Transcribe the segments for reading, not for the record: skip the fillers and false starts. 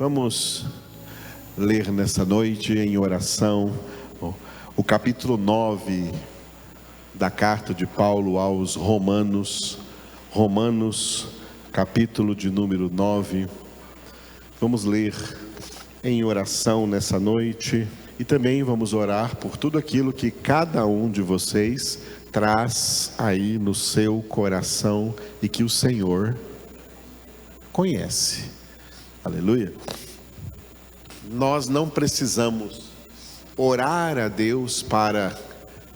Vamos ler nessa noite em oração o capítulo 9 da carta de Paulo aos Romanos, capítulo de número 9. Vamos ler em oração nessa noite e também vamos orar por tudo aquilo que cada um de vocês traz aí no seu coração e que o Senhor conhece. Aleluia. Nós não precisamos orar a Deus para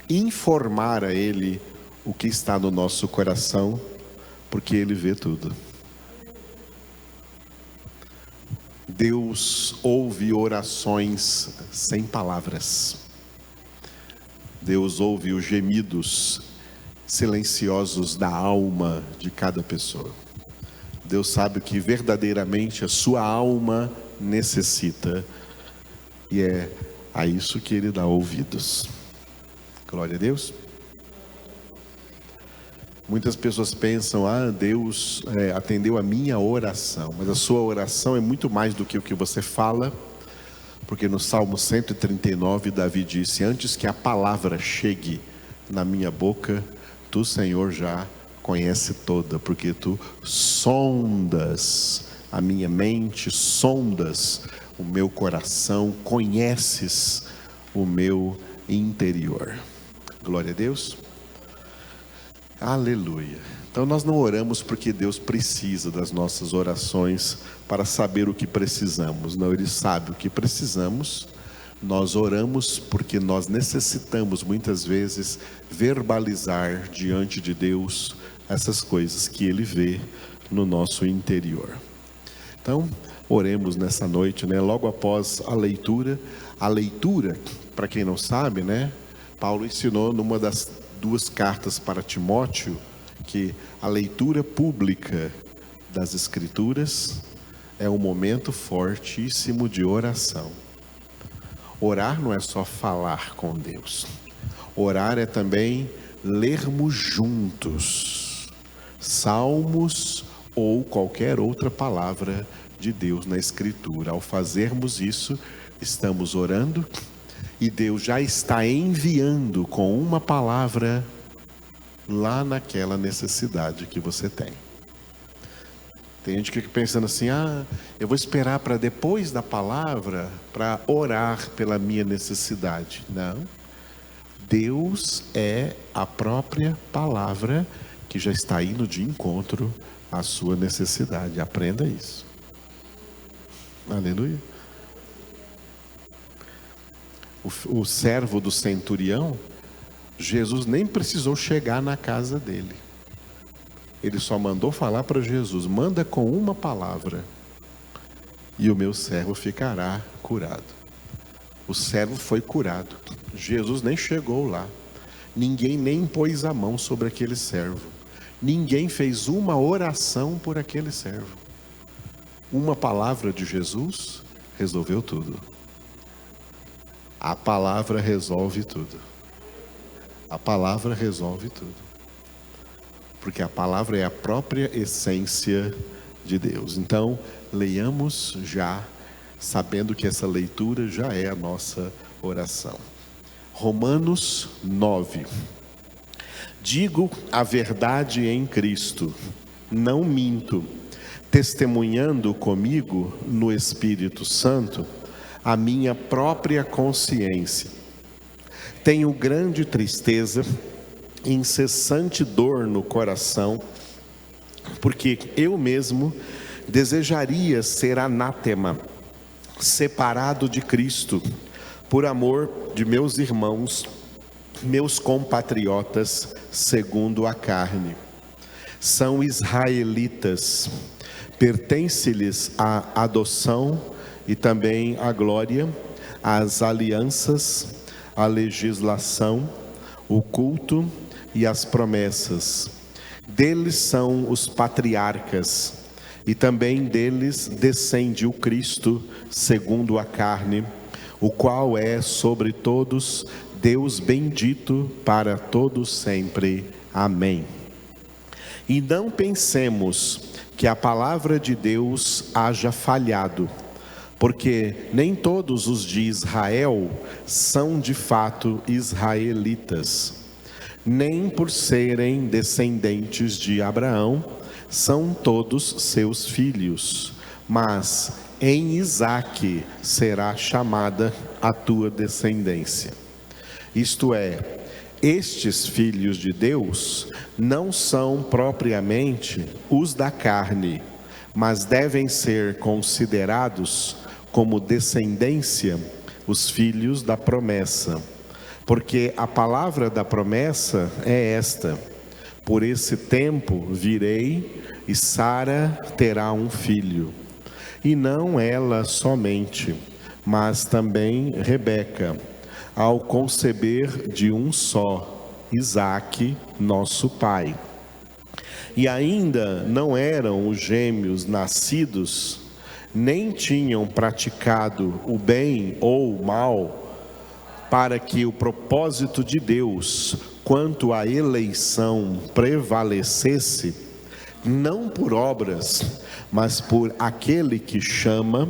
informar a Ele o que está no nosso coração, porque Ele vê tudo. Deus ouve orações sem palavras. Deus ouve os gemidos silenciosos da alma de cada pessoa. Deus sabe o que verdadeiramente a sua alma necessita, e é a isso que Ele dá ouvidos. Glória a Deus. Muitas pessoas pensam, Deus atendeu a minha oração, mas a sua oração é muito mais do que o que você fala, porque no Salmo 139, Davi disse: antes que a palavra chegue na minha boca, tu, Senhor, já conhece toda, porque tu sondas a minha mente, sondas o meu coração, conheces o meu interior. Glória a Deus. Aleluia. Então nós não oramos porque Deus precisa das nossas orações para saber o que precisamos. Não, Ele sabe o que precisamos. Nós oramos porque nós necessitamos muitas vezes verbalizar diante de Deus essas coisas que Ele vê no nosso interior. Então, oremos nessa noite, logo após a leitura. A leitura, para quem não sabe, Paulo ensinou numa das duas cartas para Timóteo, que a leitura pública das Escrituras é um momento fortíssimo de oração. Orar não é só falar com Deus. Orar é também lermos juntos salmos ou qualquer outra palavra de Deus na Escritura. Ao fazermos isso, estamos orando e Deus já está enviando com uma palavra lá naquela necessidade que você tem. Tem gente que fica pensando assim, eu vou esperar para depois da palavra para orar pela minha necessidade. Não. Deus é a própria palavra que já está indo de encontro à sua necessidade. Aprenda isso. Aleluia. O servo do centurião, Jesus nem precisou chegar na casa dele. Ele só mandou falar para Jesus: manda com uma palavra e o meu servo ficará curado. O servo foi curado. Jesus nem chegou lá. Ninguém nem pôs a mão sobre aquele servo. Ninguém fez uma oração por aquele servo. Uma palavra de Jesus resolveu tudo. A palavra resolve tudo. A palavra resolve tudo. Porque a palavra é a própria essência de Deus. Então, leiamos já, sabendo que essa leitura já é a nossa oração. Romanos 9. Digo a verdade em Cristo, não minto, testemunhando comigo no Espírito Santo a minha própria consciência. Tenho grande tristeza, incessante dor no coração, porque eu mesmo desejaria ser anátema, separado de Cristo, por amor de meus irmãos, meus compatriotas, segundo a carne. São israelitas, pertence-lhes a adoção e também a glória, as alianças, a legislação, o culto e as promessas. Deles são os patriarcas, e também deles descende o Cristo, segundo a carne, o qual é sobre todos Deus bendito para todos sempre. Amém. E não pensemos que a palavra de Deus haja falhado, Porque nem todos os de Israel são de fato israelitas, nem por serem descendentes de Abraão são todos seus filhos, mas em Isaque será chamada a tua descendência. Isto é, estes filhos de Deus não são propriamente os da carne, mas devem ser considerados como descendência os filhos da promessa. Porque a palavra da promessa é esta: por esse tempo virei e Sara terá um filho. E não ela somente, mas também Rebeca, ao conceber de um só, Isaque, nosso pai. E ainda não eram os gêmeos nascidos, nem tinham praticado o bem ou o mal, para que o propósito de Deus quanto à eleição prevalecesse, não por obras, mas por aquele que chama,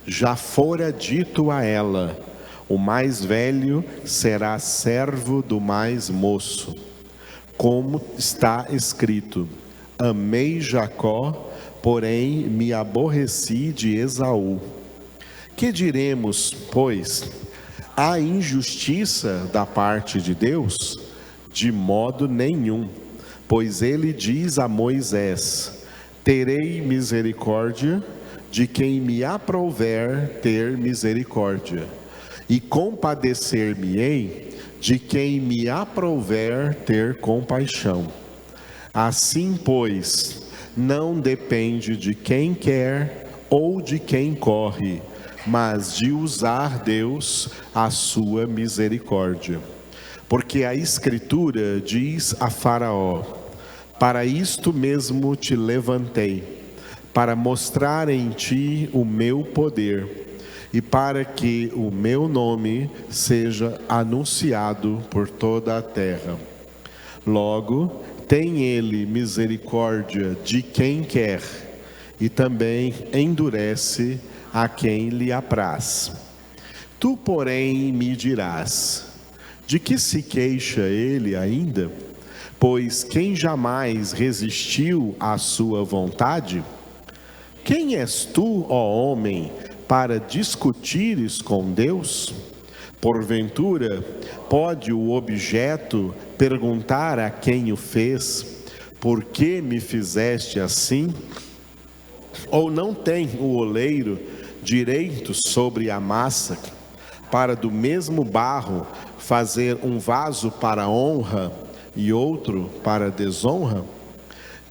já fora dito a ela: o mais velho será servo do mais moço. Como está escrito: amei Jacó, porém me aborreci de Esaú. Que diremos, pois? Há injustiça da parte de Deus? De modo nenhum, pois ele diz a Moisés: terei misericórdia de quem me aprouver ter misericórdia, e compadecer-me-ei de quem me aprouver ter compaixão. Assim, pois, não depende de quem quer ou de quem corre, mas de usar Deus a sua misericórdia. Porque a Escritura diz a Faraó: para isto mesmo te levantei, para mostrar em ti o meu poder, e para que o meu nome seja anunciado por toda a terra. Logo, tem ele misericórdia de quem quer, e também endurece a quem lhe apraz. Tu, porém, me dirás: de que se queixa ele ainda? Pois quem jamais resistiu à sua vontade? Quem és tu, ó homem, para discutires com Deus? Porventura, pode o objeto perguntar a quem o fez: por que me fizeste assim? Ou não tem o oleiro direito sobre a massa, para do mesmo barro fazer um vaso para honra e outro para desonra?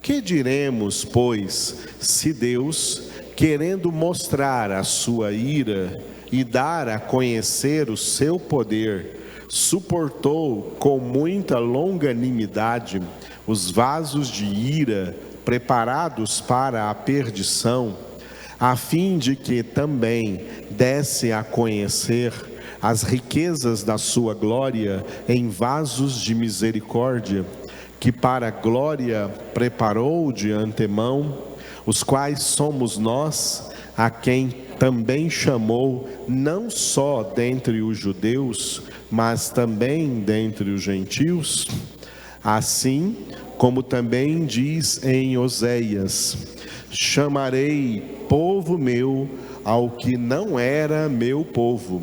Que diremos, pois, se Deus, querendo mostrar a sua ira e dar a conhecer o seu poder, suportou com muita longanimidade os vasos de ira preparados para a perdição, a fim de que também desse a conhecer as riquezas da sua glória em vasos de misericórdia, que para a glória preparou de antemão, os quais somos nós, a quem também chamou, não só dentre os judeus, mas também dentre os gentios? Assim como também diz em Oséias: chamarei povo meu ao que não era meu povo,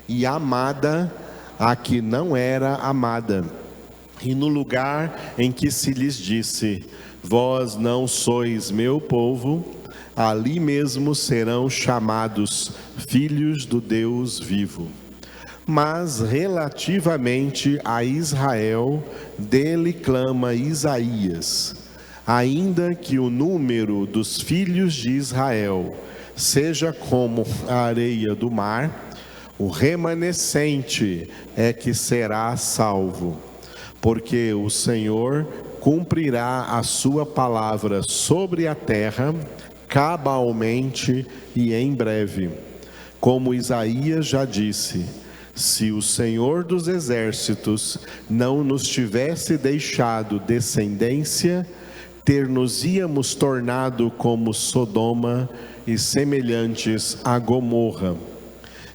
e amada a que não era amada. E no lugar em que se lhes disse: vós não sois meu povo, ali mesmo serão chamados filhos do Deus vivo. Mas relativamente a Israel, dele clama Isaías: ainda que o número dos filhos de Israel seja como a areia do mar, o remanescente é que será salvo. Porque o Senhor cumprirá a sua palavra sobre a terra, cabalmente e em breve. Como Isaías já disse: se o Senhor dos exércitos não nos tivesse deixado descendência, ter-nos-íamos tornado como Sodoma e semelhantes a Gomorra.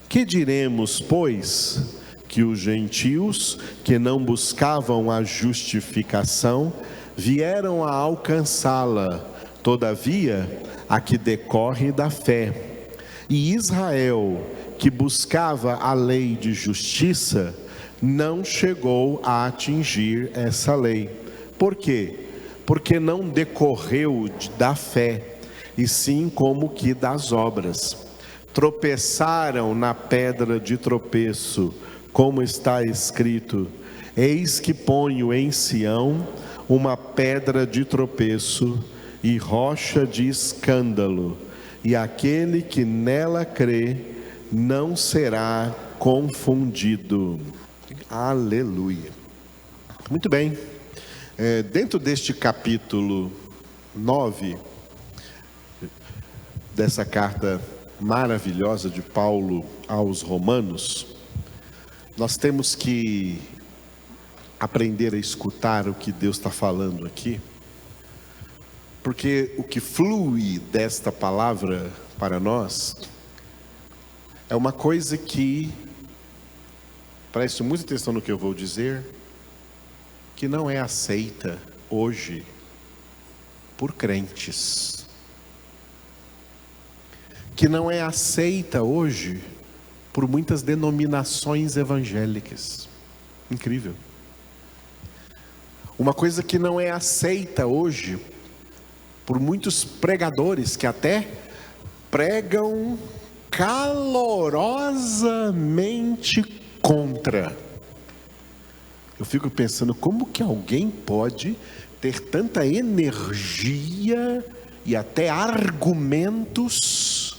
Que diremos, pois? Que os gentios que não buscavam a justificação vieram a alcançá-la, todavia a que decorre da fé. E Israel, que buscava a lei de justiça, não chegou a atingir essa lei. Por quê? Porque não decorreu da fé, e sim como que das obras. Tropeçaram na pedra de tropeço, como está escrito: eis que ponho em Sião uma pedra de tropeço e rocha de escândalo, e aquele que nela crê não será confundido. Aleluia. Muito bem. Dentro deste capítulo 9, dessa carta maravilhosa de Paulo aos Romanos, nós temos que aprender a escutar o que Deus está falando aqui, porque o que flui desta palavra para nós é uma coisa que, preste muita atenção no que eu vou dizer, que não é aceita hoje por crentes, que não é aceita hoje por muitas denominações evangélicas. Incrível. Uma coisa que não é aceita hoje por muitos pregadores que até pregam calorosamente contra. Eu fico pensando, como que alguém pode ter tanta energia e até argumentos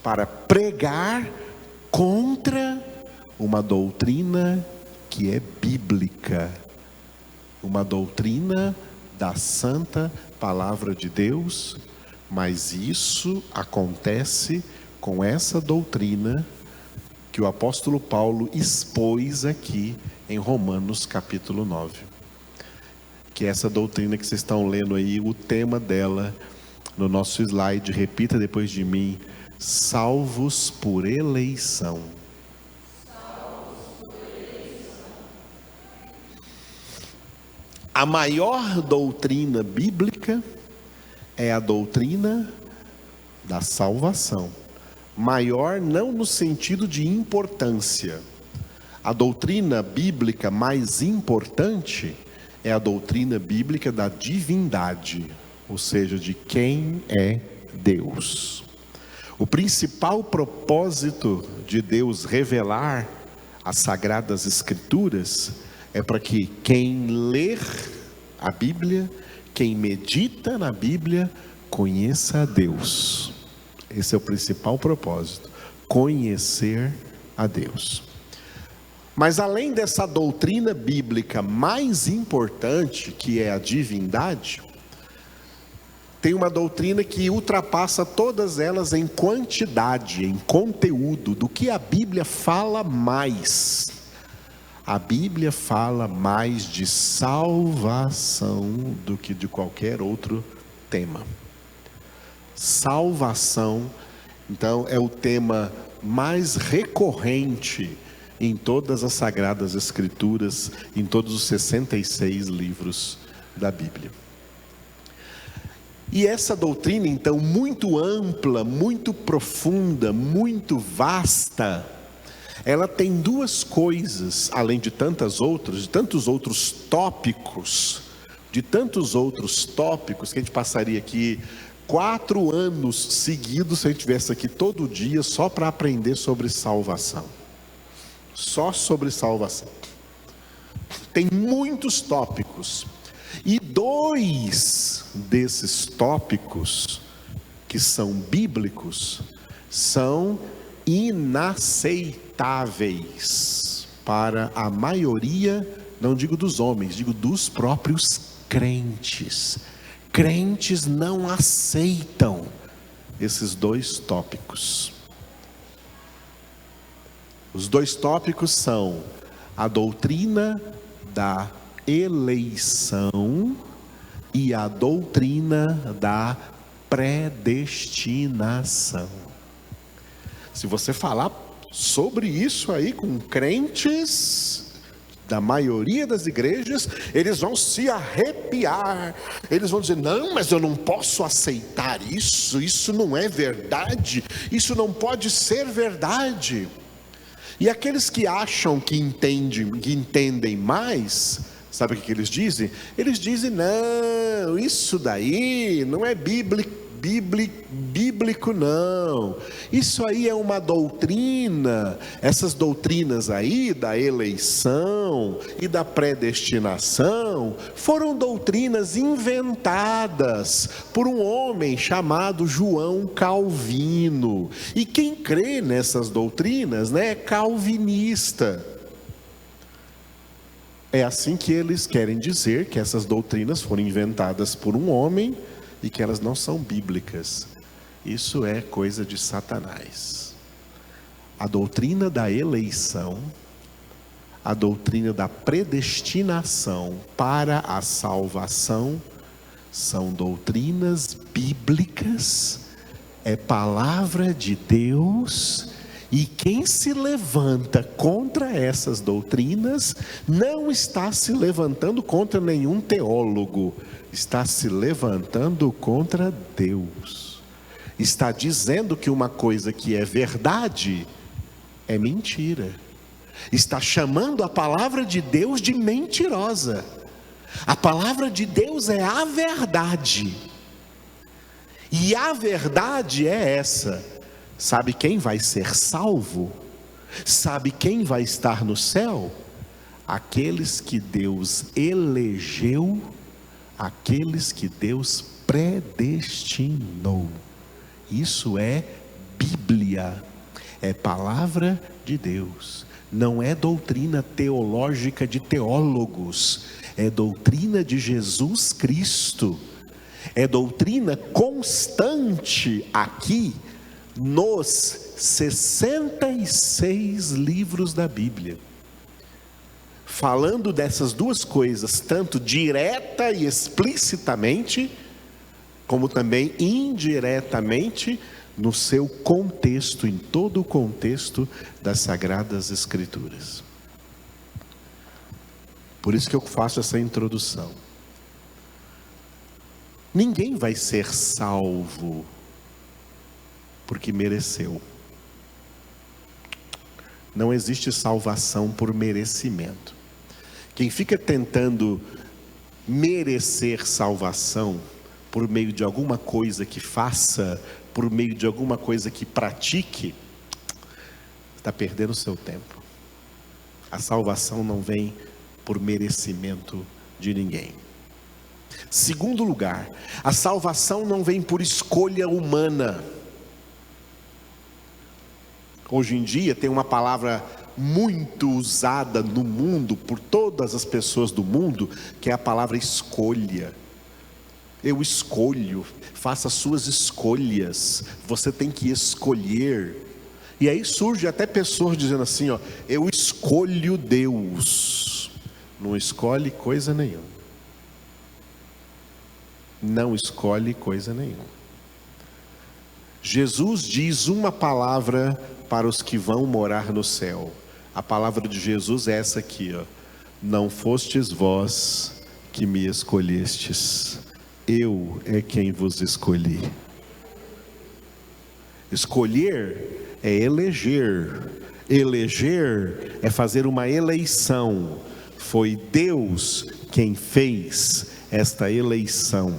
para pregar contra uma doutrina que é bíblica, uma doutrina da santa palavra de Deus, mas isso acontece com essa doutrina que o apóstolo Paulo expôs aqui em Romanos capítulo 9, que é essa doutrina que vocês estão lendo aí, o tema dela no nosso slide, repita depois de mim: salvos por eleição. A maior doutrina bíblica é a doutrina da salvação. Maior não no sentido de importância. A doutrina bíblica mais importante é a doutrina bíblica da divindade, ou seja, de quem é Deus. O principal propósito de Deus revelar as Sagradas Escrituras é para que quem ler a Bíblia, quem medita na Bíblia, conheça a Deus. Esse é o principal propósito, conhecer a Deus. Mas além dessa doutrina bíblica mais importante, que é a divindade, tem uma doutrina que ultrapassa todas elas em quantidade, em conteúdo, do que a Bíblia fala mais. A Bíblia fala mais de salvação do que de qualquer outro tema. Salvação, então, é o tema mais recorrente em todas as Sagradas Escrituras, em todos os 66 livros da Bíblia. E essa doutrina, então, muito ampla, muito profunda, muito vasta, ela tem duas coisas, além de tantas outras, de tantos outros tópicos, que a gente passaria aqui 4 anos seguidos, se a gente estivesse aqui todo dia, só para aprender sobre salvação. Só sobre salvação. Tem muitos tópicos. E 2 desses tópicos, que são bíblicos, são inaceitáveis para a maioria, não digo dos homens, digo dos próprios crentes. Crentes não aceitam esses 2 tópicos. Os 2 tópicos são a doutrina da eleição e a doutrina da predestinação. Se você falar sobre isso aí com crentes da maioria das igrejas, eles vão se arrepiar, eles vão dizer: não, mas eu não posso aceitar isso, isso não é verdade, isso não pode ser verdade. E aqueles que acham que entendem mais, sabe o que eles dizem? Eles dizem: não, isso daí não é bíblico não, isso aí é uma doutrina. Essas doutrinas aí da eleição e da predestinação foram doutrinas inventadas por um homem chamado João Calvino, e quem crê nessas doutrinas, né, é calvinista. É assim que eles querem dizer que essas doutrinas foram inventadas por um homem e que elas não são bíblicas. Isso é coisa de Satanás. A doutrina da eleição, a doutrina da predestinação para a salvação, são doutrinas bíblicas, é palavra de Deus. E quem se levanta contra essas doutrinas não está se levantando contra nenhum teólogo, está se levantando contra Deus. Está dizendo que uma coisa que é verdade é mentira. Está chamando a palavra de Deus de mentirosa. A palavra de Deus é a verdade. E a verdade é essa. Sabe quem vai ser salvo? Sabe quem vai estar no céu? Aqueles que Deus elegeu, aqueles que Deus predestinou. Isso é Bíblia, é palavra de Deus. Não é doutrina teológica de teólogos, é doutrina de Jesus Cristo. É doutrina constante aqui nos 66 livros da Bíblia, falando dessas duas coisas, tanto direta e explicitamente, como também indiretamente, no seu contexto, em todo o contexto das Sagradas Escrituras. Por isso que eu faço essa introdução. Ninguém vai ser salvo porque mereceu. Não existe salvação por merecimento. Quem fica tentando merecer salvação por meio de alguma coisa que faça, por meio de alguma coisa que pratique, está perdendo o seu tempo. A salvação não vem por merecimento de ninguém. Segundo lugar, a salvação não vem por escolha humana. Hoje em dia tem uma palavra muito usada no mundo, por todas as pessoas do mundo, que é a palavra escolha. Eu escolho, faça suas escolhas, você tem que escolher. E aí surge até pessoas dizendo assim, ó, eu escolho Deus. Não escolhe coisa nenhuma. Não escolhe coisa nenhuma. Jesus diz uma palavra para os que vão morar no céu. A palavra de Jesus é essa aqui, ó. Não fostes vós que me escolhestes, eu é quem vos escolhi. Escolher é eleger. Eleger é fazer uma eleição. Foi Deus quem fez esta eleição.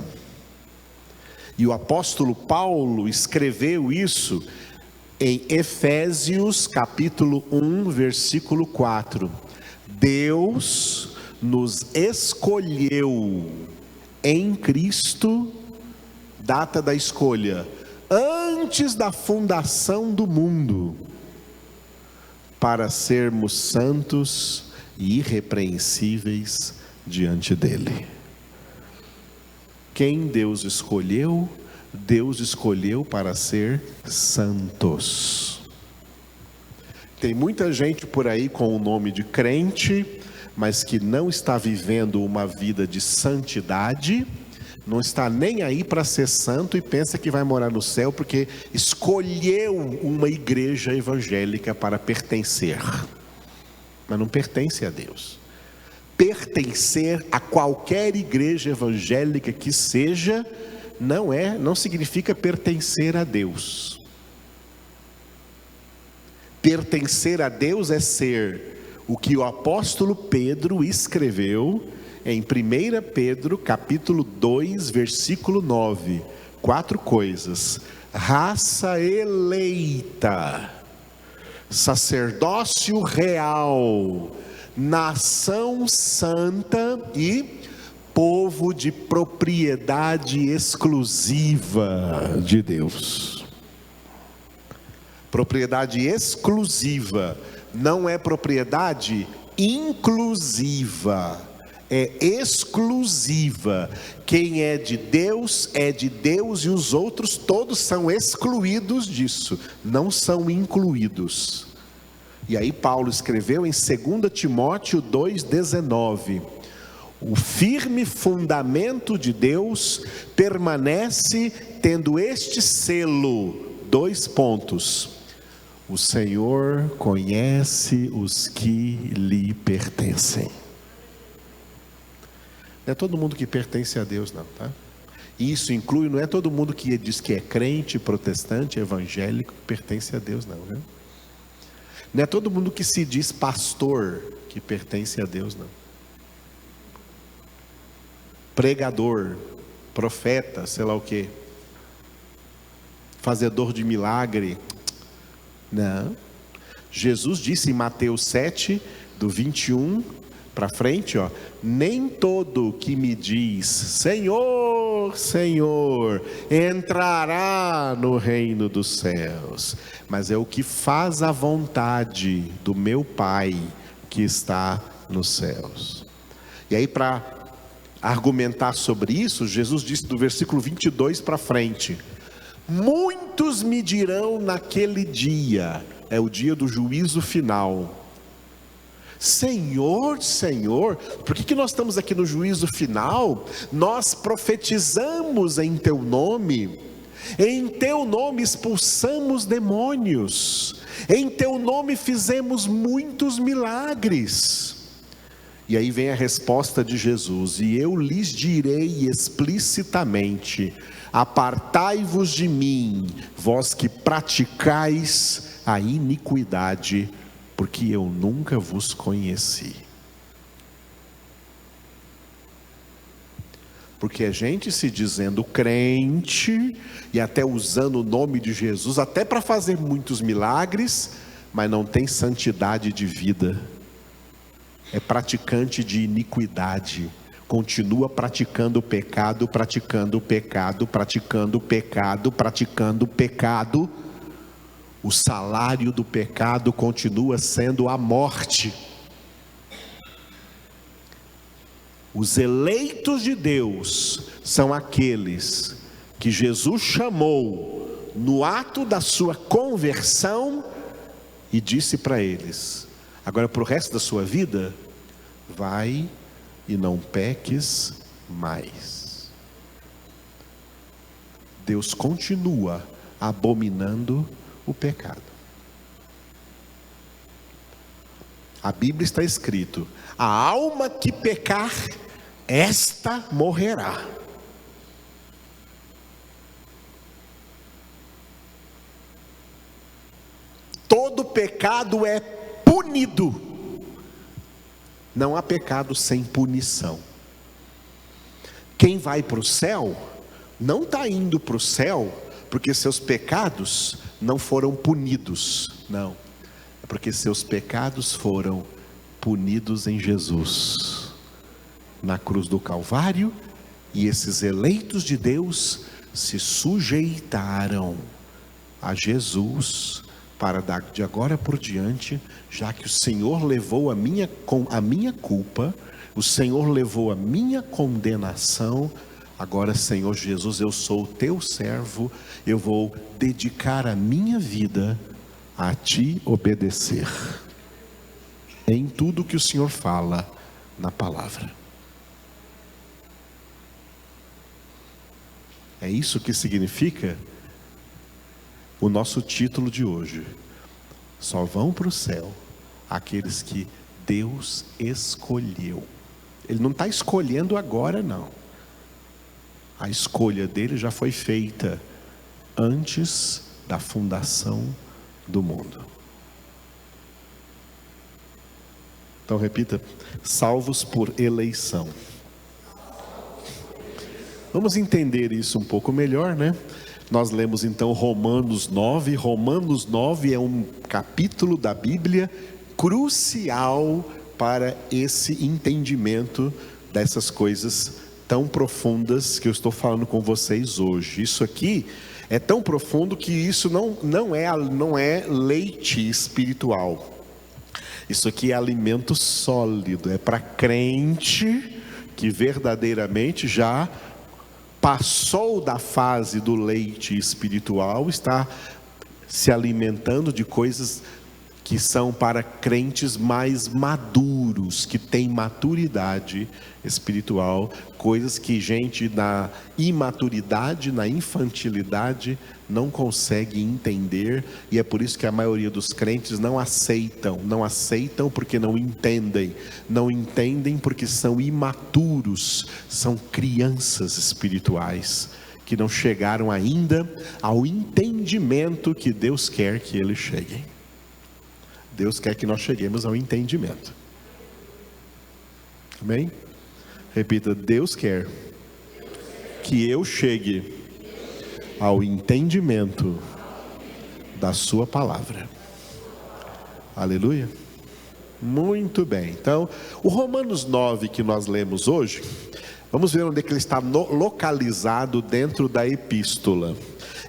E o apóstolo Paulo escreveu isso em Efésios capítulo 1, versículo 4. Deus nos escolheu em Cristo, data da escolha, antes da fundação do mundo, para sermos santos e irrepreensíveis diante dele. Quem Deus escolheu para ser santos. Tem muita gente por aí com o nome de crente, mas que não está vivendo uma vida de santidade, não está nem aí para ser santo e pensa que vai morar no céu porque escolheu uma igreja evangélica para pertencer, mas não pertence a Deus. Pertencer a qualquer igreja evangélica que seja, não significa pertencer a Deus. Pertencer a Deus é ser o que o apóstolo Pedro escreveu em 1 Pedro capítulo 2, versículo 9, 4 coisas: raça eleita, sacerdócio real, nação santa e povo de propriedade exclusiva de Deus. Propriedade exclusiva, não é propriedade inclusiva, é exclusiva. Quem é de Deus e os outros todos são excluídos disso, não são incluídos. E aí Paulo escreveu em 2 Timóteo 2,19: o firme fundamento de Deus permanece tendo este selo, 2 pontos: o Senhor conhece os que lhe pertencem. Não é todo mundo que pertence a Deus não, tá? Isso inclui, não é todo mundo que diz que é crente, protestante, evangélico, que pertence a Deus não, viu? Não é todo mundo que se diz pastor que pertence a Deus não. Pregador, profeta, sei lá o que, fazedor de milagre, não. Jesus disse em Mateus 7, do 21 para frente, nem todo que me diz Senhor, Senhor, entrará no reino dos céus, mas é o que faz a vontade do meu Pai que está nos céus. E aí, para argumentar sobre isso, Jesus disse do versículo 22 para frente: muitos me dirão naquele dia, é o dia do juízo final, Senhor, Senhor, por que nós estamos aqui no juízo final? Nós profetizamos em Teu nome, em Teu nome expulsamos demônios, em Teu nome fizemos muitos milagres. E aí vem a resposta de Jesus: e eu lhes direi explicitamente: apartai-vos de mim, vós que praticais a iniquidade, porque eu nunca vos conheci. Porque a gente se dizendo crente, e até usando o nome de Jesus, até para fazer muitos milagres, mas não tem santidade de vida, é praticante de iniquidade, continua praticando o pecado, praticando o pecado, praticando o pecado, praticando o pecado. O salário do pecado continua sendo a morte. Os eleitos de Deus são aqueles que Jesus chamou no ato da sua conversão e disse para eles: agora para o resto da sua vida, vai e não peques mais. Deus continua abominando o pecado. A Bíblia está escrito: a alma que pecar, esta morrerá. Todo pecado é punido. Não há pecado sem punição. Quem vai para o céu, não está indo para o céu porque seus pecados não foram punidos, não, é porque seus pecados foram punidos em Jesus, na cruz do Calvário, e esses eleitos de Deus se sujeitaram a Jesus, para de agora por diante, já que o Senhor levou a minha culpa, o Senhor levou a minha condenação, agora, Senhor Jesus, eu sou o teu servo, eu vou dedicar a minha vida a ti obedecer, em tudo que o Senhor fala na palavra. É isso que significa o nosso título de hoje. Só vão para o céu aqueles que Deus escolheu. Ele não está escolhendo agora, não. A escolha dele já foi feita antes da fundação do mundo. Então repita: salvos por eleição. Vamos entender isso um pouco melhor, né? Nós lemos então Romanos 9. Romanos 9 é um capítulo da Bíblia crucial para esse entendimento dessas coisas tão profundas que eu estou falando com vocês hoje. Isso aqui é tão profundo que isso não é leite espiritual. Isso aqui é alimento sólido, é para crente que verdadeiramente já passou da fase do leite espiritual, está se alimentando de coisas que são para crentes mais maduros, que têm maturidade espiritual, coisas que gente na imaturidade, na infantilidade, não consegue entender, e é por isso que a maioria dos crentes não aceitam porque não entendem porque são imaturos, são crianças espirituais, que não chegaram ainda ao entendimento que Deus quer que eles cheguem. Deus quer que nós cheguemos ao entendimento. Amém? Repita: Deus quer que eu chegue ao entendimento da sua palavra. Aleluia. Muito bem. Então, o Romanos 9 que nós lemos hoje, vamos ver onde é que ele está localizado dentro da epístola.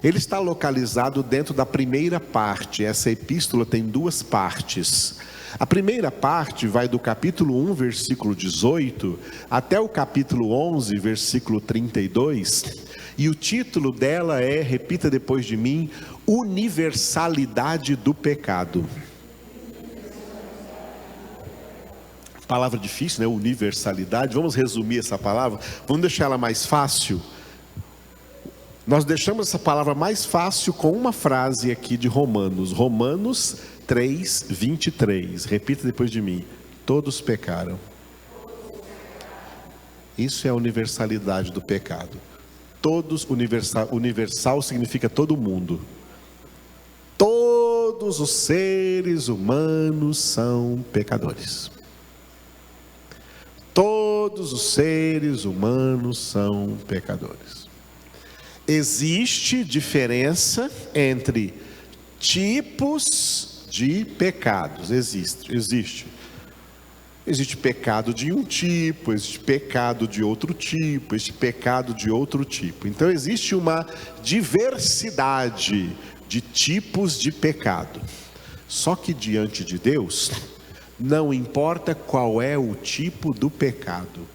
Ele está localizado dentro da primeira parte. Essa epístola tem duas partes. A primeira parte vai do capítulo 1, versículo 18, até o capítulo 11, versículo 32. E o título dela é, repita depois de mim, universalidade do pecado. Palavra difícil, né? Universalidade. Vamos resumir essa palavra. Vamos deixar ela mais fácil. Nós deixamos essa palavra mais fácil com uma frase aqui de Romanos. Romanos 3, 23. Repita depois de mim: todos pecaram. Isso é a universalidade do pecado. Todos, universal significa todo mundo. Todos os seres humanos são pecadores. Todos os seres humanos são pecadores. Existe diferença entre tipos de pecados. Existe pecado de um tipo, existe pecado de outro tipo, existe pecado de outro tipo. Então existe uma diversidade de tipos de pecado. Só que diante de Deus, não importa qual é o tipo do pecado,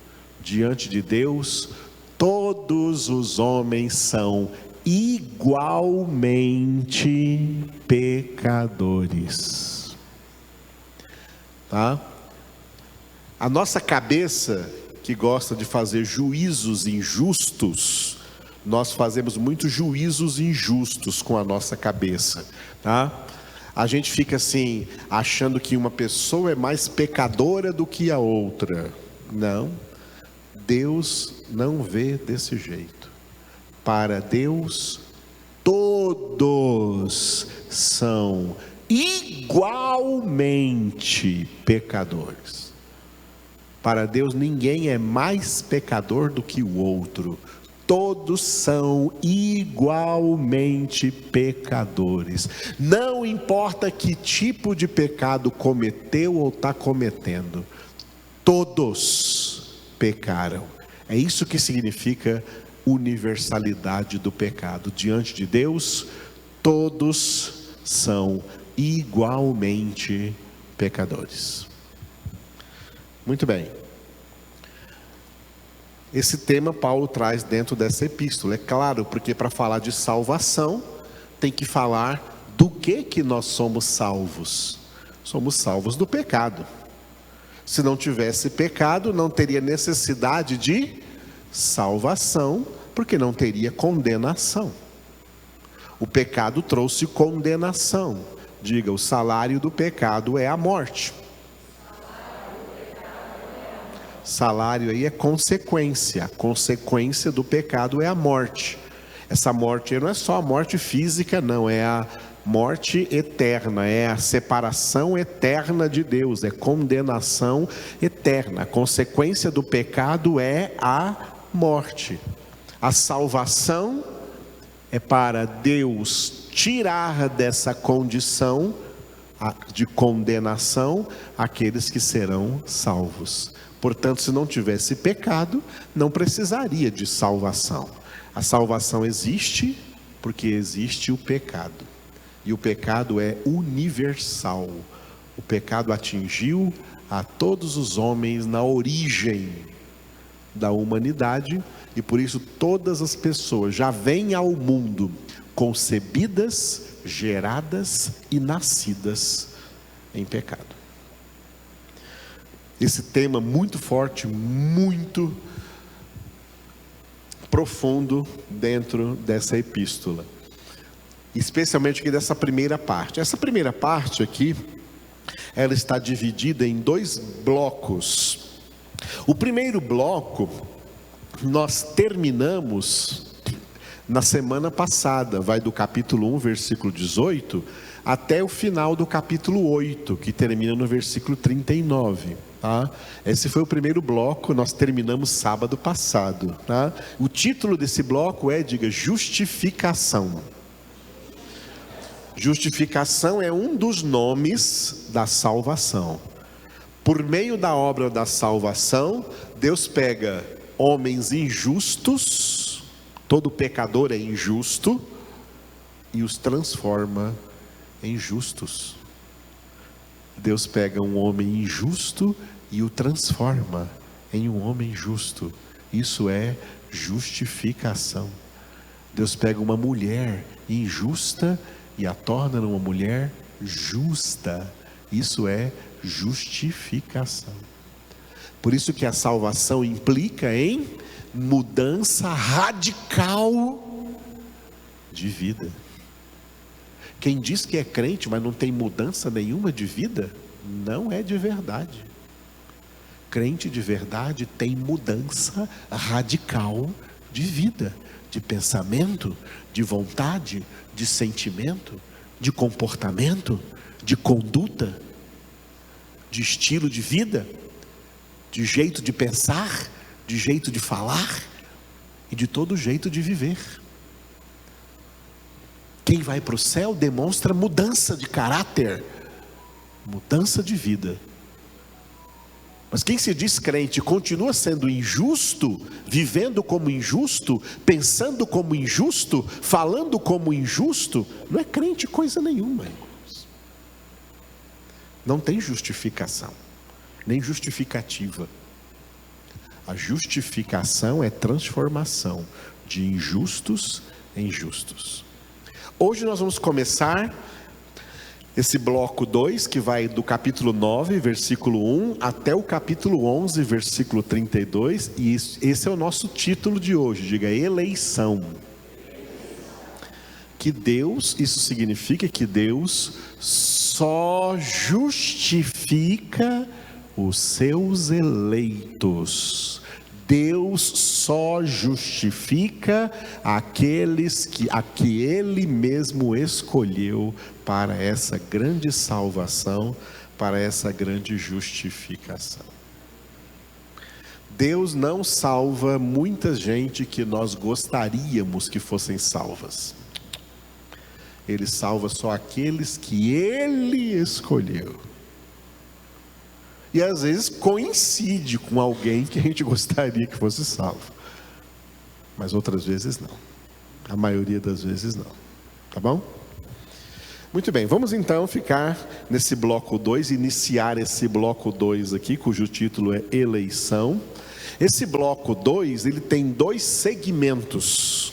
diante de Deus, todos os homens são igualmente pecadores. Tá? A nossa cabeça, que gosta de fazer juízos injustos, nós fazemos muitos juízos injustos com a nossa cabeça, tá? A gente fica assim, achando que uma pessoa é mais pecadora do que a outra. Não, Deus não vê desse jeito. Para Deus, todos são igualmente pecadores. Para Deus, ninguém é mais pecador do que o outro. Todos são igualmente pecadores. Não importa que tipo de pecado cometeu ou está cometendo. Todos pecaram. É isso que significa universalidade do pecado. Diante de Deus, todos são igualmente pecadores. Muito bem. Esse tema Paulo traz dentro dessa epístola. É claro, porque para falar de salvação, tem que falar do que nós somos salvos. Somos salvos do pecado. Se não tivesse pecado, não teria necessidade de salvação, Porque não teria condenação. O pecado trouxe condenação. Diga, o salário do pecado é a morte. Salário aí é consequência. A consequência do pecado é a morte. Essa morte não é só a morte física, não. É a morte eterna. É a separação eterna de Deus. É condenação eterna. A consequência do pecado é a morte. A salvação é para Deus tirar dessa condição de condenação aqueles que serão salvos. Portanto, se não tivesse pecado, não precisaria de salvação. A salvação existe porque existe o pecado. E o pecado é universal. O pecado atingiu a todos os homens na origem da humanidade, e por isso todas as pessoas já vêm ao mundo concebidas, geradas e nascidas em pecado. Esse tema muito forte, muito profundo dentro dessa epístola, especialmente aqui dessa primeira parte. Essa primeira parte aqui, ela está dividida em 2 blocos. O primeiro bloco nós terminamos na semana passada, vai do capítulo 1, versículo 18, até o final do capítulo 8, que termina no versículo 39. Tá? Esse foi o primeiro bloco, nós terminamos sábado passado. Tá? O título desse bloco é, diga, justificação. Justificação é um dos nomes da salvação. Por meio da obra da salvação, Deus pega homens injustos, todo pecador é injusto, e os transforma em justos. Deus pega um homem injusto e o transforma em um homem justo. Isso é justificação. Deus pega uma mulher injusta e a torna numa mulher justa. Isso é justificação. Por isso que a salvação implica em mudança radical de vida. Quem diz que é crente, mas não tem mudança nenhuma de vida, não é de verdade. Crente de verdade tem mudança radical de vida, de pensamento, de vontade, de sentimento, de comportamento, de conduta, de estilo de vida, de jeito de pensar, de jeito de falar e de todo jeito de viver. Quem vai para o céu demonstra mudança de caráter, mudança de vida. Mas quem se diz crente continua sendo injusto, vivendo como injusto, pensando como injusto, falando como injusto, não é crente coisa nenhuma, irmãos. Não tem justificação, nem justificativa. A justificação é transformação de injustos em justos. Hoje nós vamos começar esse bloco 2, que vai do capítulo 9, versículo 1, até o capítulo 11, versículo 32, e esse é o nosso título de hoje, diga, eleição. Que Deus, isso significa que Deus só justifica os seus eleitos. Deus só justifica aqueles a que Ele mesmo escolheu para essa grande salvação, para essa grande justificação. Deus não salva muita gente que nós gostaríamos que fossem salvas. Ele salva só aqueles que Ele escolheu. E às vezes coincide com alguém que a gente gostaria que fosse salvo. Mas outras vezes não. A maioria das vezes não. Tá bom? Muito bem, vamos então ficar nesse bloco 2, iniciar esse bloco 2 aqui, cujo título é eleição. Esse bloco 2, ele tem 2 segmentos.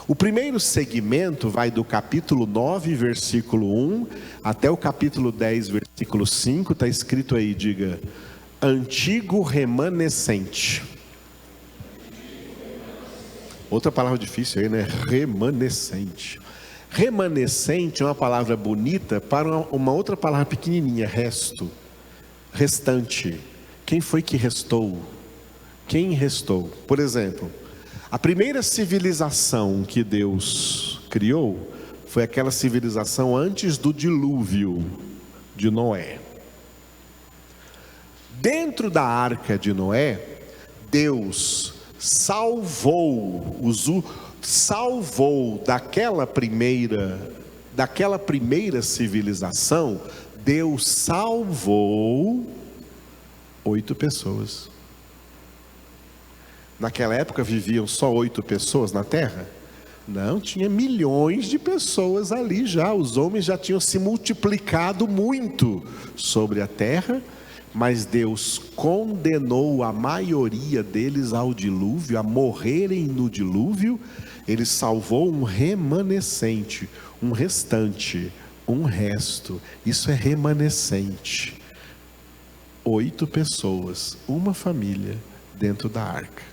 O primeiro segmento vai do capítulo 9, versículo 1, até o capítulo 10, versículo 5, está escrito aí, diga, antigo remanescente. Outra palavra difícil aí, né? Remanescente. Remanescente é uma palavra bonita para uma outra palavra pequenininha, resto, restante. Quem foi que restou? Quem restou? Por exemplo, a primeira civilização que Deus criou foi aquela civilização antes do dilúvio de Noé. Dentro da arca de Noé, Deus salvou daquela primeira civilização, Deus salvou 8 pessoas. Naquela época viviam só 8 pessoas na terra? Não, tinha milhões de pessoas ali já. Os homens já tinham se multiplicado muito sobre a terra, mas Deus condenou a maioria deles ao dilúvio, a morrerem no dilúvio. Ele salvou um remanescente, um restante, um resto. Isso é remanescente. 8 pessoas, uma família dentro da arca.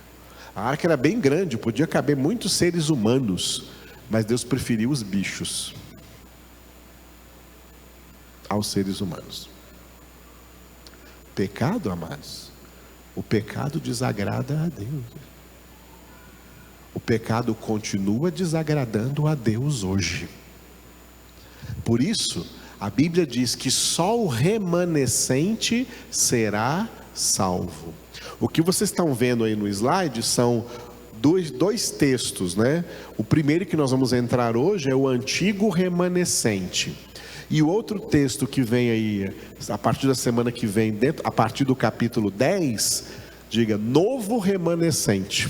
A arca era bem grande, podia caber muitos seres humanos, mas Deus preferiu os bichos aos seres humanos. Pecado, amados, o pecado desagrada a Deus. O pecado continua desagradando a Deus hoje. Por isso, a Bíblia diz que só o remanescente será salvo. O que vocês estão vendo aí no slide são dois textos, né? O primeiro que nós vamos entrar hoje é o antigo remanescente. E o outro texto que vem aí, a partir da semana que vem, a partir do capítulo 10, diga, novo remanescente.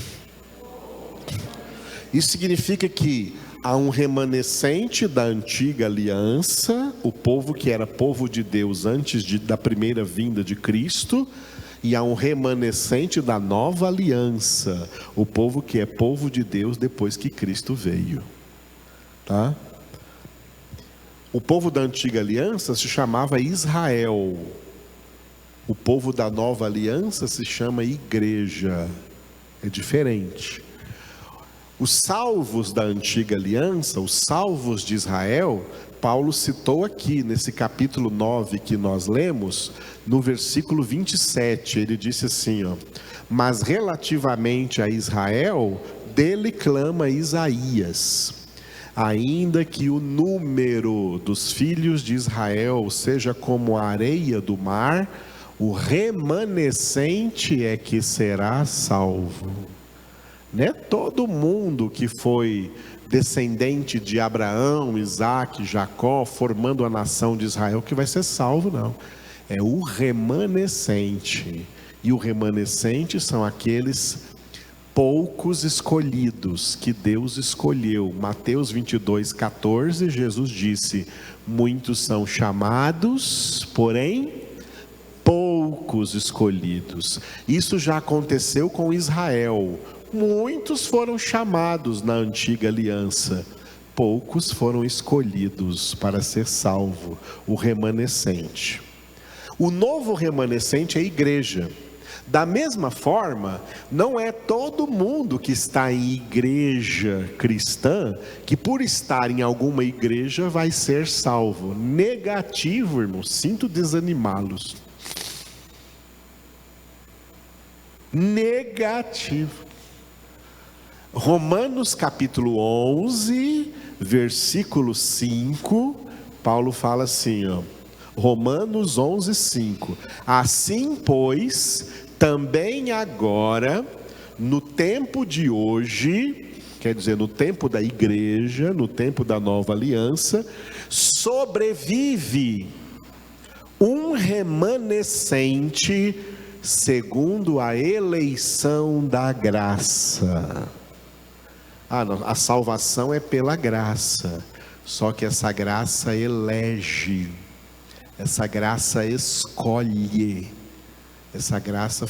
Isso significa que há um remanescente da antiga aliança, o povo que era povo de Deus antes da primeira vinda de Cristo, e há um remanescente da nova aliança, o povo que é povo de Deus depois que Cristo veio. Tá? O povo da antiga aliança se chamava Israel. O povo da nova aliança se chama igreja. É diferente. Os salvos da antiga aliança, os salvos de Israel, Paulo citou aqui nesse capítulo 9 que nós lemos, no versículo 27, ele disse assim, ó: mas relativamente a Israel, dele clama Isaías: ainda que o número dos filhos de Israel seja como a areia do mar, o remanescente é que será salvo. Não é todo mundo que foi descendente de Abraão, Isaque, Jacó, formando a nação de Israel, que vai ser salvo, não. É o remanescente. E o remanescente são aqueles poucos escolhidos que Deus escolheu. Mateus 22:14, Jesus disse: muitos são chamados, porém poucos escolhidos. Isso já aconteceu com Israel. Muitos foram chamados na antiga aliança, poucos foram escolhidos para ser salvo, o remanescente. O novo remanescente é a igreja. Da mesma forma, não é todo mundo que está em igreja cristã que por estar em alguma igreja vai ser salvo. Negativo, irmão, sinto desanimá-los. Negativo. Romanos capítulo 11, versículo 5, Paulo fala assim, ó, Romanos 11, 5: assim, pois, também agora, no tempo de hoje, quer dizer, no tempo da igreja, no tempo da nova aliança, sobrevive um remanescente segundo a eleição da graça. Não, a salvação é pela graça, só que essa graça elege, essa graça escolhe, essa graça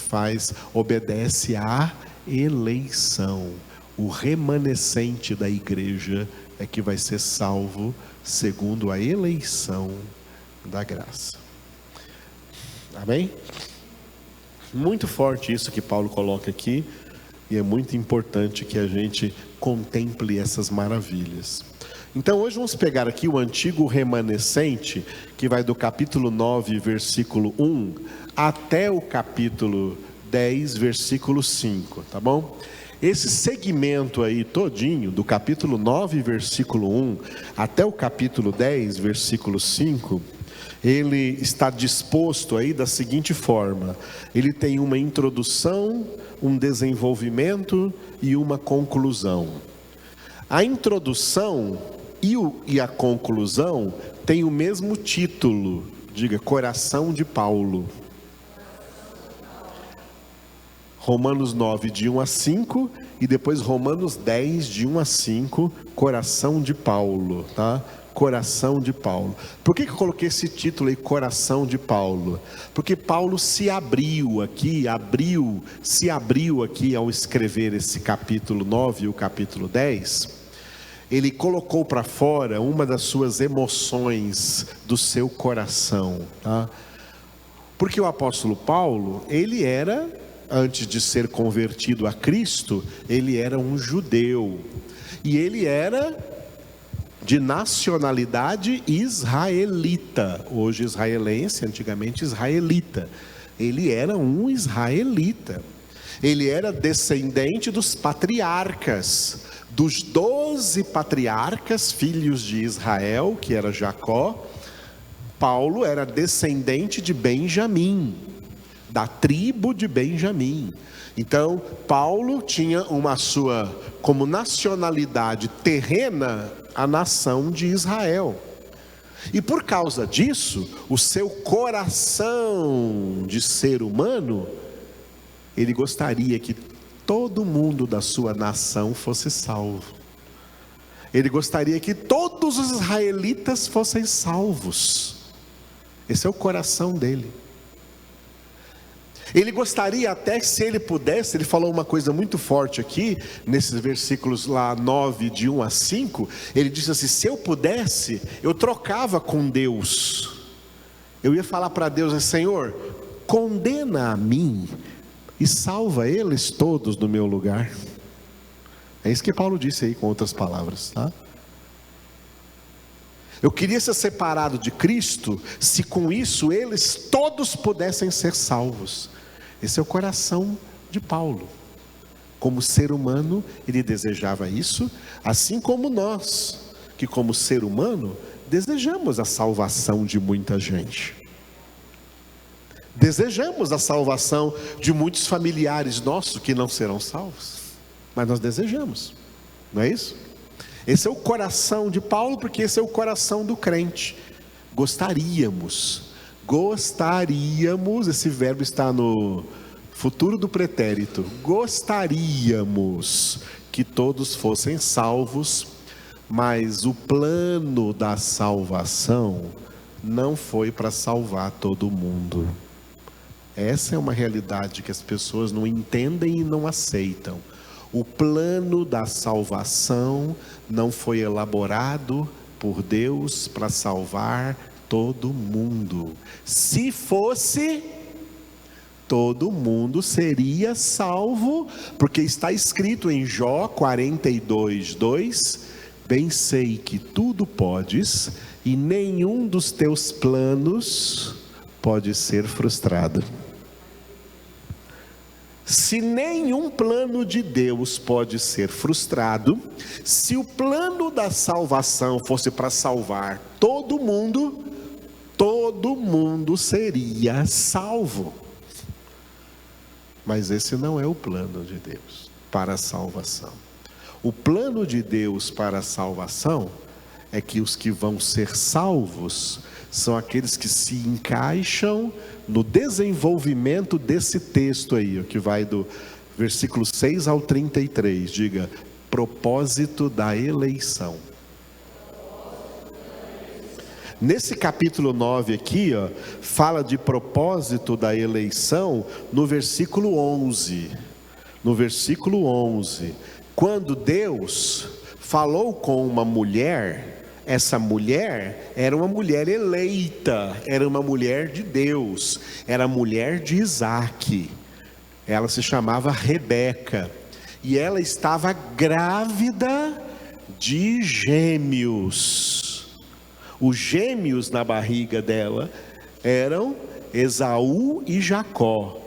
obedece à eleição. O remanescente da igreja é que vai ser salvo segundo a eleição da graça. Amém? Muito forte isso que Paulo coloca aqui. E é muito importante que a gente contemple essas maravilhas. Então hoje vamos pegar aqui o antigo remanescente, que vai do capítulo 9, versículo 1, até o capítulo 10, versículo 5, tá bom? Esse segmento aí todinho, do capítulo 9, versículo 1, até o capítulo 10, versículo 5, ele está disposto aí da seguinte forma: ele tem uma introdução, um desenvolvimento e uma conclusão. A introdução e a conclusão têm o mesmo título, diga, Coração de Paulo. Romanos 9, de 1 a 5, e depois Romanos 10, de 1 a 5, Coração de Paulo, tá? Coração de Paulo. Por que eu coloquei esse título aí, Coração de Paulo? Porque Paulo se abriu aqui ao escrever esse capítulo 9 e o capítulo 10, ele colocou para fora uma das suas emoções do seu coração, tá? Porque o apóstolo Paulo, ele era, antes de ser convertido a Cristo, ele era um judeu, e ele era de nacionalidade israelita, hoje israelense, antigamente israelita. Ele era um israelita, ele era descendente dos patriarcas, dos 12 patriarcas, filhos de Israel, que era Jacó. Paulo era descendente de Benjamim, da tribo de Benjamim. Então Paulo tinha uma sua, como nacionalidade terrena, a nação de Israel. E por causa disso, o seu coração de ser humano, ele gostaria que todo mundo da sua nação fosse salvo. Ele gostaria que todos os israelitas fossem salvos. Esse é o coração dele. Ele gostaria até, se ele pudesse, ele falou uma coisa muito forte aqui, nesses versículos lá 9, de 1 a 5, ele disse assim: se eu pudesse, eu trocava com Deus. Eu ia falar para Deus: Senhor, condena a mim e salva eles todos no meu lugar. É isso que Paulo disse aí, com outras palavras, tá? Eu queria ser separado de Cristo, se com isso eles todos pudessem ser salvos. Esse é o coração de Paulo. Como ser humano, ele desejava isso, assim como nós, que como ser humano, desejamos a salvação de muita gente. Desejamos a salvação de muitos familiares nossos que não serão salvos, mas nós desejamos, não é isso? Esse é o coração de Paulo, porque esse é o coração do crente. Gostaríamos, esse verbo está no futuro do pretérito, gostaríamos que todos fossem salvos, mas o plano da salvação não foi para salvar todo mundo. Essa é uma realidade que as pessoas não entendem e não aceitam. O plano da salvação não foi elaborado por Deus para salvar todo mundo. Se fosse, todo mundo seria salvo, porque está escrito em Jó 42:2: bem sei que tudo podes, e nenhum dos teus planos pode ser frustrado. Se nenhum plano de Deus pode ser frustrado, se o plano da salvação fosse para salvar todo mundo seria salvo. Mas esse não é o plano de Deus para a salvação. O plano de Deus para a salvação é que os que vão ser salvos são aqueles que se encaixam no desenvolvimento desse texto aí, que vai do versículo 6 ao 33, diga, propósito da eleição. Nesse capítulo 9 aqui, fala de propósito da eleição no versículo 11. No versículo 11, quando Deus falou com uma mulher, essa mulher era uma mulher eleita, era uma mulher de Deus, era a mulher de Isaac. Ela se chamava Rebeca. e ela estava grávida de gêmeos. Os gêmeos na barriga dela eram Esaú e Jacó.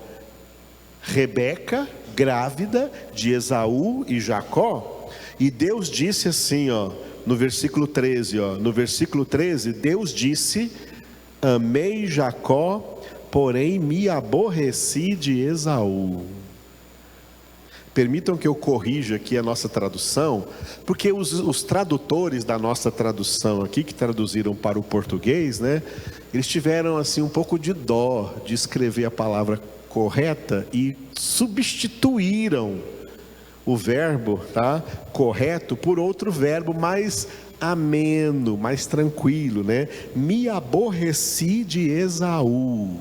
Rebeca, grávida de Esaú e Jacó. E Deus disse assim, no versículo 13, no versículo 13, Deus disse: amei Jacó, porém me aborreci de Esaú. Permitam que eu corrija aqui a nossa tradução, porque os tradutores da nossa tradução aqui, que traduziram para o português, né, eles tiveram assim um pouco de dó de escrever a palavra correta e substituíram o verbo, correto, por outro verbo mais ameno, mais tranquilo, né? Me aborreci de Esaú.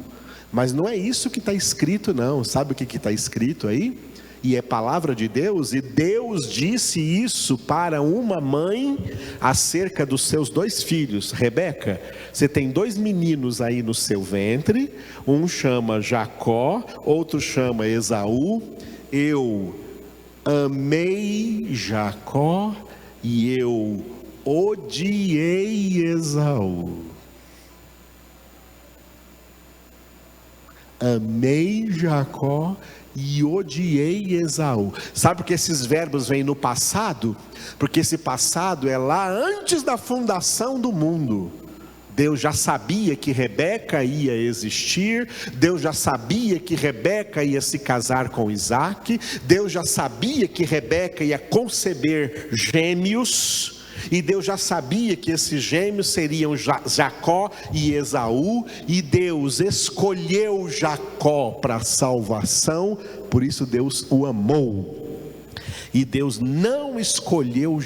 Mas não é isso que está escrito, não. Sabe o que está escrito aí? E é palavra de Deus, e Deus disse isso para uma mãe acerca dos seus 2 filhos. Rebeca, você tem 2 meninos aí no seu ventre, um chama Jacó, outro chama Esaú. Eu amei Jacó e eu odiei Esaú. Amei Jacó e odiei Esaú. Sabe por que esses verbos vêm no passado? Porque esse passado é lá antes da fundação do mundo. Deus já sabia que Rebeca ia existir, Deus já sabia que Rebeca ia se casar com Isaac, Deus já sabia que Rebeca ia conceber gêmeos, e Deus já sabia que esses gêmeos seriam Jacó e Esaú, e Deus escolheu Jacó para a salvação, por isso Deus o amou. E Deus não escolheu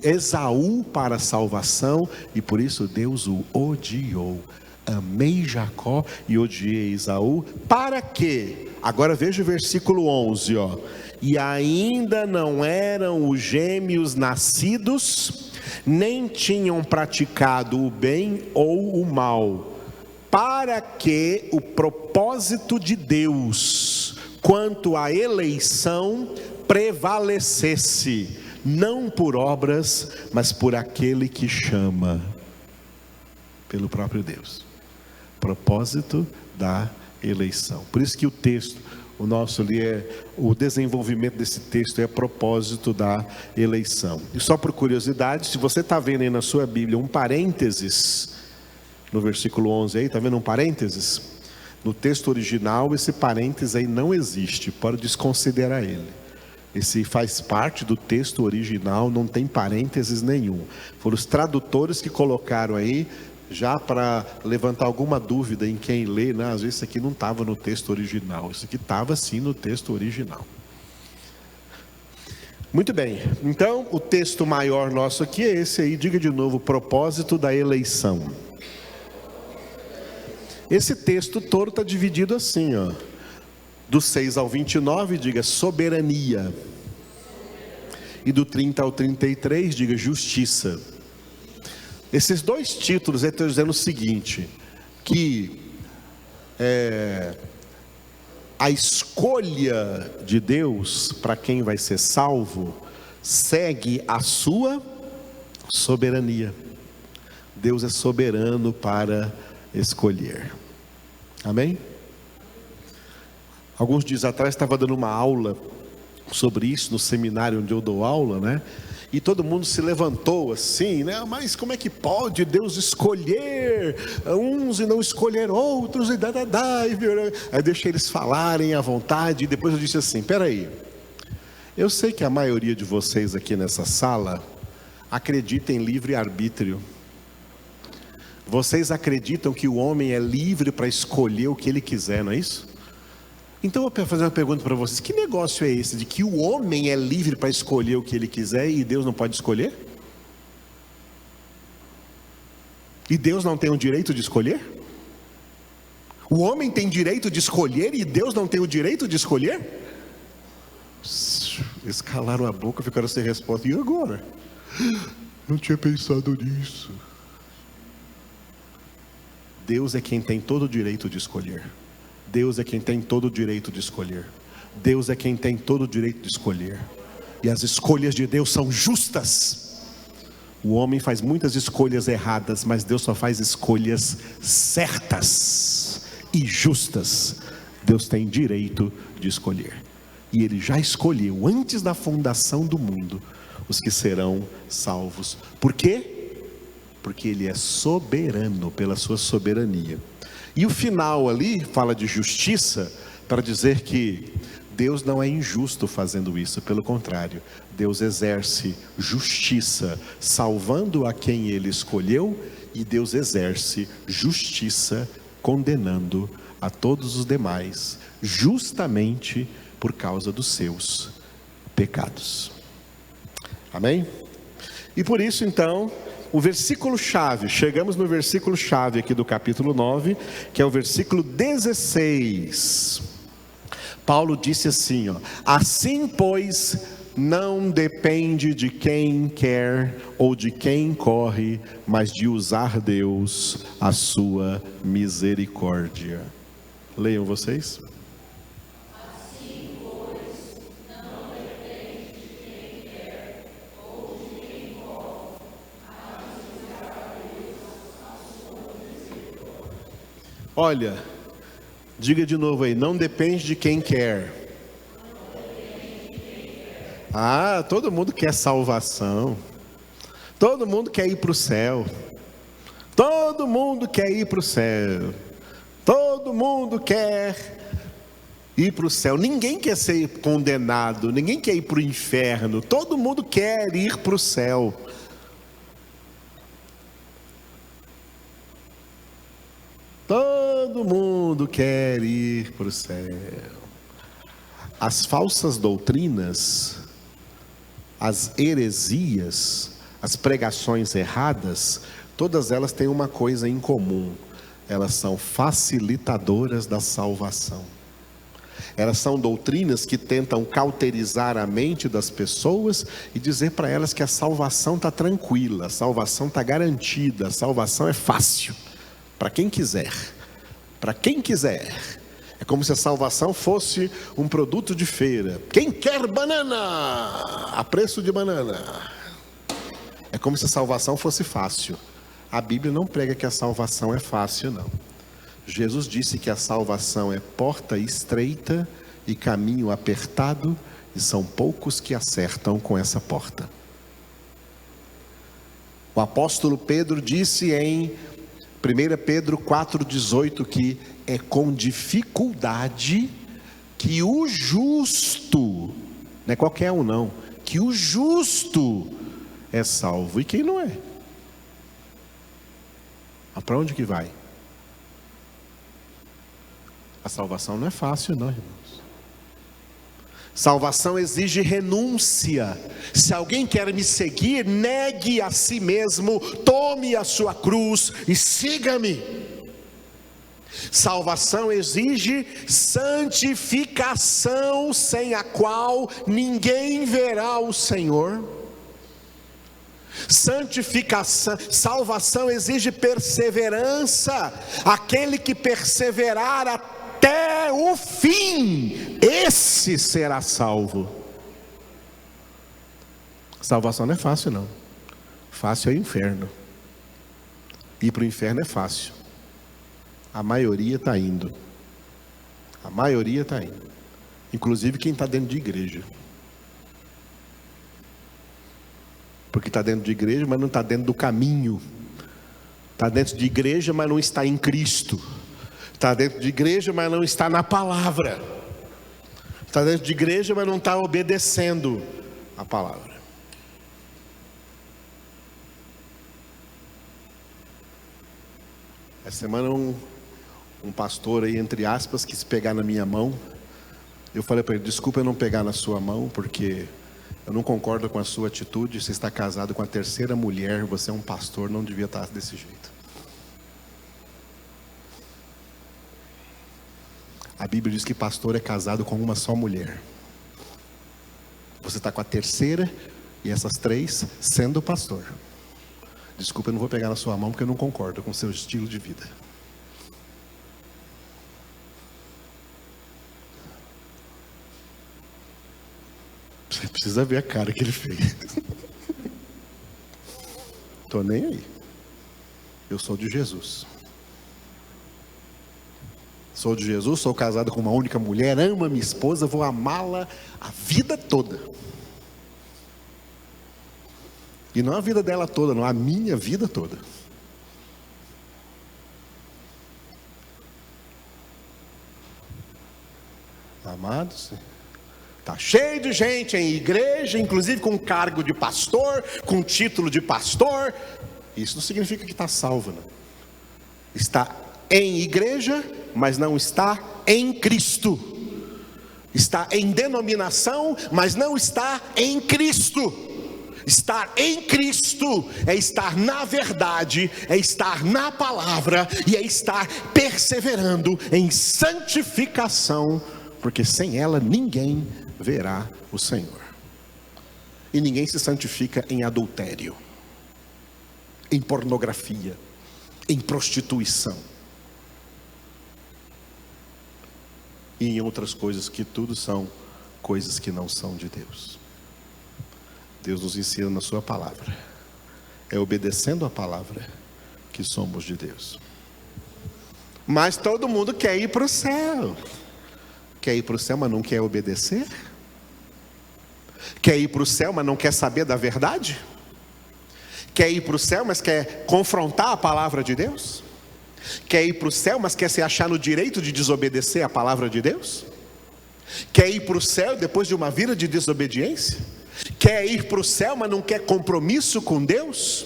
Esaú para a salvação, e por isso Deus o odiou. Amei Jacó e odiei Esaú. Para quê? Agora veja o versículo 11, E ainda não eram os gêmeos nascidos, nem tinham praticado o bem ou o mal, para que o propósito de Deus quanto à eleição prevalecesse, não por obras, mas por aquele que chama, pelo próprio Deus. Propósito da eleição. Por isso que o texto, o nosso ali o desenvolvimento desse texto é a propósito da eleição. E só por curiosidade, se você está vendo aí na sua Bíblia um parênteses, no versículo 11 aí, está vendo um parênteses? No texto original esse parênteses aí não existe, pode desconsiderar ele. Esse faz parte do texto original, não tem parênteses nenhum. Foram os tradutores que colocaram aí, já para levantar alguma dúvida em quem lê, né? Às vezes isso aqui não estava no texto original, isso aqui estava sim no texto original. Muito bem, então o texto maior nosso aqui é esse aí, diga de novo, propósito da eleição. Esse texto todo está dividido assim, do 6 ao 29, diga soberania. E do 30 ao 33, diga justiça. Esses 2 títulos estão dizendo o seguinte, que a escolha de Deus para quem vai ser salvo segue a sua soberania. Deus é soberano para escolher. Amém? Alguns dias atrás estava dando uma aula sobre isso no seminário onde eu dou aula, né? E todo mundo se levantou assim, né? Mas como é que pode Deus escolher uns e não escolher outros e Aí deixei eles falarem à vontade e depois eu disse assim, peraí, eu sei que a maioria de vocês aqui nessa sala acredita em livre-arbítrio. Vocês acreditam que o homem é livre para escolher o que ele quiser, não é isso? Então eu vou fazer uma pergunta para vocês, que negócio é esse de que o homem é livre para escolher o que ele quiser e Deus não pode escolher? E Deus não tem o direito de escolher? O homem tem direito de escolher e Deus não tem o direito de escolher? Eles calaram a boca, ficaram sem resposta. E agora? Não tinha pensado nisso. Deus é quem tem todo o direito de escolher. Deus é quem tem todo o direito de escolher. Deus é quem tem todo o direito de escolher, e as escolhas de Deus são justas. O homem faz muitas escolhas erradas, mas Deus só faz escolhas certas e justas. Deus tem direito de escolher, e Ele já escolheu antes da fundação do mundo os que serão salvos. Por quê? Porque Ele é soberano, pela sua soberania. E o final ali fala de justiça, para dizer que Deus não é injusto fazendo isso, pelo contrário, Deus exerce justiça salvando a quem Ele escolheu, e Deus exerce justiça condenando a todos os demais, justamente por causa dos seus pecados. Amém? E por isso então, o versículo chave, chegamos no versículo chave aqui do capítulo 9, que é o versículo 16. Paulo disse assim, assim pois, não depende de quem quer ou de quem corre, mas de usar Deus a sua misericórdia. Leiam vocês. Olha, diga de novo aí, não depende de quem quer. Ah, todo mundo quer salvação. Todo mundo quer ir para o céu. Todo mundo quer ir para o céu. Todo mundo quer ir para o céu. Ninguém quer ser condenado. Ninguém quer ir para o inferno. Todo mundo quer ir para o céu. Todo mundo quer ir para o céu. As falsas doutrinas, as heresias, as pregações erradas, todas elas têm uma coisa em comum: elas são facilitadoras da salvação. Elas são doutrinas que tentam cauterizar a mente das pessoas e dizer para elas que a salvação está tranquila, a salvação está garantida, a salvação é fácil, para quem quiser. Para quem quiser. É como se a salvação fosse um produto de feira. Quem quer banana? A preço de banana. É como se a salvação fosse fácil. A Bíblia não prega que a salvação é fácil, não. Jesus disse que a salvação é porta estreita e caminho apertado, e são poucos que acertam com essa porta. O apóstolo Pedro disse em 1 Pedro 4,18 que é com dificuldade que o justo, não é qualquer um não, que o justo é salvo. E quem não é? Mas para onde que vai? A salvação não é fácil não, irmãos. Salvação exige renúncia. Se alguém quer me seguir, negue a si mesmo, tome a sua cruz e siga-me. Salvação exige santificação, sem a qual ninguém verá o Senhor. Santificação, salvação exige perseverança. Aquele que perseverar até o fim, esse será salvo. Salvação não é fácil não. Fácil é o inferno. Ir para o inferno é fácil. A maioria está indo. A maioria está indo. Inclusive quem está dentro de igreja. Porque está dentro de igreja, mas não está dentro do caminho. Está dentro de igreja, mas não está em Cristo. Está dentro de igreja, mas não está na palavra. Está dentro de igreja, mas não está obedecendo a palavra. Essa semana um pastor aí, entre aspas, quis pegar na minha mão. Eu falei para ele, desculpa eu não pegar na sua mão, porque eu não concordo com a sua atitude. Você está casado com a terceira mulher, você é um pastor, não devia estar desse jeito. A Bíblia diz que pastor é casado com uma só mulher. Você está com a terceira e essas três sendo pastor. Desculpa, eu não vou pegar na sua mão porque eu não concordo com o seu estilo de vida. Você precisa ver a cara que ele fez. Estou nem aí. Eu sou de Jesus. Sou de Jesus, sou casado com uma única mulher, amo a minha esposa, vou amá-la a vida toda. E não a vida dela toda, não, a minha vida toda. Amados, está cheio de gente em igreja, inclusive com cargo de pastor, com título de pastor. Isso não significa que está salvo, não. Está em igreja, mas não está em Cristo. Está em denominação, mas não está em Cristo. Estar em Cristo é estar na verdade, é estar na palavra e é estar perseverando em santificação, porque sem ela ninguém verá o Senhor. E ninguém se santifica em adultério, em pornografia, em prostituição e em outras coisas que tudo são coisas que não são de Deus. Deus nos ensina na sua palavra. É obedecendo a palavra que somos de Deus. Mas todo mundo quer ir para o céu. Quer ir para o céu, mas não quer obedecer? Quer ir para o céu, mas não quer saber da verdade? Quer ir para o céu, mas quer confrontar a palavra de Deus? Quer ir para o céu, mas quer se achar no direito de desobedecer a palavra de Deus? Quer ir para o céu depois de uma vida de desobediência? Quer ir para o céu, mas não quer compromisso com Deus?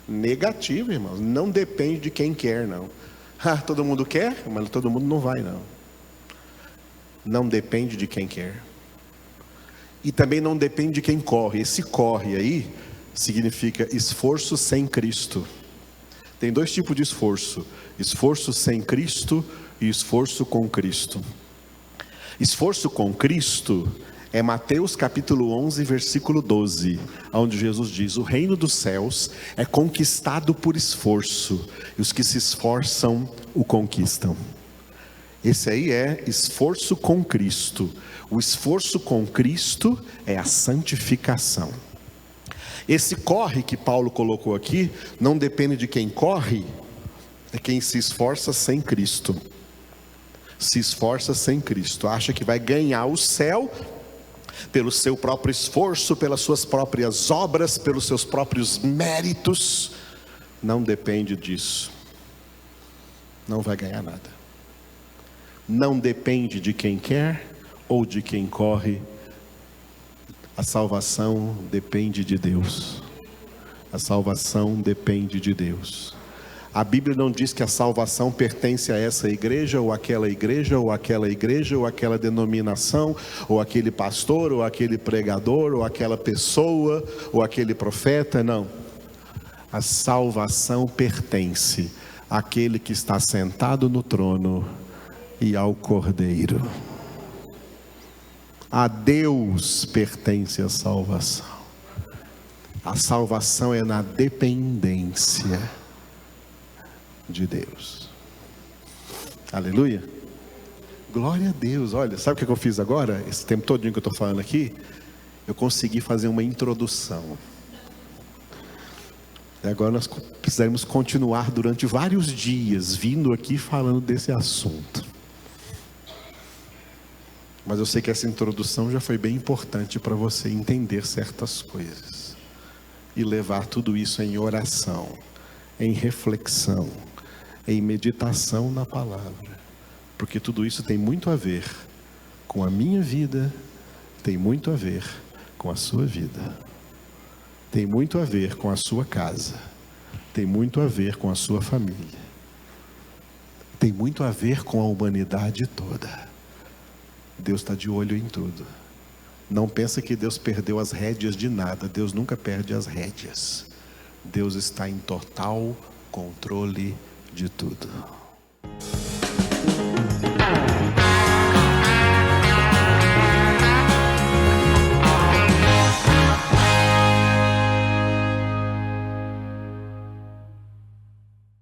Negativo, irmãos. Não depende de quem quer, não. Todo mundo quer, mas todo mundo não vai, não. Não depende de quem quer. E também não depende de quem corre. Esse corre aí significa esforço sem Cristo. Tem dois tipos de esforço: esforço sem Cristo e esforço com Cristo. Esforço com Cristo é Mateus capítulo 11, versículo 12, onde Jesus diz: o reino dos céus é conquistado por esforço, e os que se esforçam o conquistam. Esse aí é esforço com Cristo. O esforço com Cristo é a santificação. Esse corre que Paulo colocou aqui não depende de quem corre, é quem se esforça sem Cristo. Se esforça sem Cristo, acha que vai ganhar o céu pelo seu próprio esforço, pelas suas próprias obras, pelos seus próprios méritos. Não depende disso. Não vai ganhar nada. Não depende de quem quer ou de quem corre. A salvação depende de Deus. A salvação depende de Deus. A Bíblia não diz que a salvação pertence a essa igreja, ou aquela igreja, ou aquela igreja, ou aquela denominação, ou aquele pastor, ou aquele pregador, ou aquela pessoa, ou aquele profeta. Não. A salvação pertence àquele que está sentado no trono e ao Cordeiro. A Deus pertence a salvação. A salvação é na dependência de Deus. Aleluia. Glória a Deus. Olha, sabe o que eu fiz agora? Esse tempo todo que eu estou falando aqui, eu consegui fazer uma introdução. E agora nós precisaremos continuar durante vários dias vindo aqui falando desse assunto. Mas eu sei que essa introdução já foi bem importante para você entender certas coisas e levar tudo isso em oração, em reflexão, em meditação na palavra, porque tudo isso tem muito a ver com a minha vida, tem muito a ver com a sua vida, tem muito a ver com a sua casa, tem muito a ver com a sua família, tem muito a ver com a humanidade toda. Deus está de olho em tudo. Não pensa que Deus perdeu as rédeas de nada. Deus nunca perde as rédeas. Deus está em total controle de tudo.